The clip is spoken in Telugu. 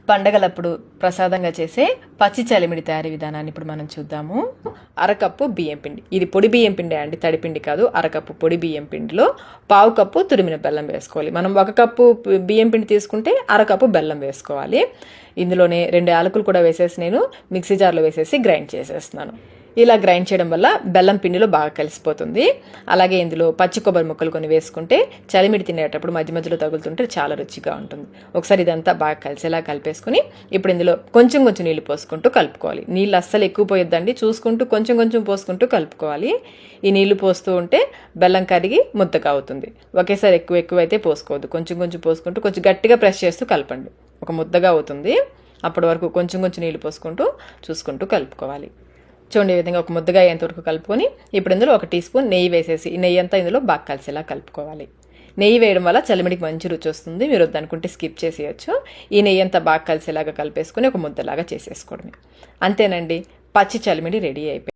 పండగలప్పుడు ప్రసాదంగా చేసే పచ్చి చలిమిడి తయారీ విధానాన్ని ఇప్పుడు మనం చూద్దాము. అరకప్పు బియ్యం పిండి, ఇది పొడి బియ్యం పిండి అండి, తడిపిండి కాదు. అరకప్పు పొడి బియ్యం పిండిలో పావు కప్పు తురిమిన బెల్లం వేసుకోవాలి. మనం 1 కప్పు బియ్యం పిండి తీసుకుంటే అరకప్పు బెల్లం వేసుకోవాలి. ఇందులోనే 2 యాలకులు కూడా వేసేసి నేను మిక్సీ జార్లో వేసేసి గ్రైండ్ చేసేస్తున్నాను. ఇలా గ్రైండ్ చేయడం వల్ల బెల్లం పిండిలో బాగా కలిసిపోతుంది. అలాగే ఇందులో పచ్చి కొబ్బరి ముక్కలు కొన్ని వేసుకుంటే చలిమిడి తినేటప్పుడు మధ్య మధ్యలో తగులుతుంటే చాలా రుచిగా ఉంటుంది. ఒకసారి ఇదంతా బాగా కలిసేలా కలిపేసుకుని ఇప్పుడు ఇందులో కొంచెం కొంచెం నీళ్ళు పోసుకుంటూ కలుపుకోవాలి. నీళ్ళు అస్సలు ఎక్కువ పోయొద్దండి, చూసుకుంటూ కొంచెం కొంచెం పోసుకుంటూ కలుపుకోవాలి. ఈ నీళ్లు పోస్తూ ఉంటే బెల్లం కరిగి ముద్దగా అవుతుంది. ఒకేసారి ఎక్కువ అయితే పోసుకోవద్దు, కొంచెం కొంచెం పోసుకుంటూ కొంచెం గట్టిగా ప్రెస్ చేస్తూ కలపండి, ఒక ముద్దగా అవుతుంది. అప్పటి వరకు కొంచెం కొంచెం నీళ్ళు పోసుకుంటూ చూసుకుంటూ కలుపుకోవాలి. చూడండి, ఈ విధంగా ఒక ముద్దగా అయ్యేంతవరకు కలుపుకొని ఇప్పుడు ఇందులో 1 టీ స్పూన్ నెయ్యి వేసేసి ఈ నెయ్యి అంతా ఇందులో బాగా కలిసేలా కలుపుకోవాలి. నెయ్యి వేయడం వల్ల చలిమిడికి మంచి రుచి వస్తుంది. మీరు వద్దనుకుంటే స్కిప్ చేసేయచ్చు. ఈ నెయ్యి అంతా బాగా కలిసేలాగా కలిపేసుకొని ఒక ముద్దలాగా చేసేసుకోవడమే. అంతేనండి, పచ్చి చలిమిడి రెడీ అయిపోయింది.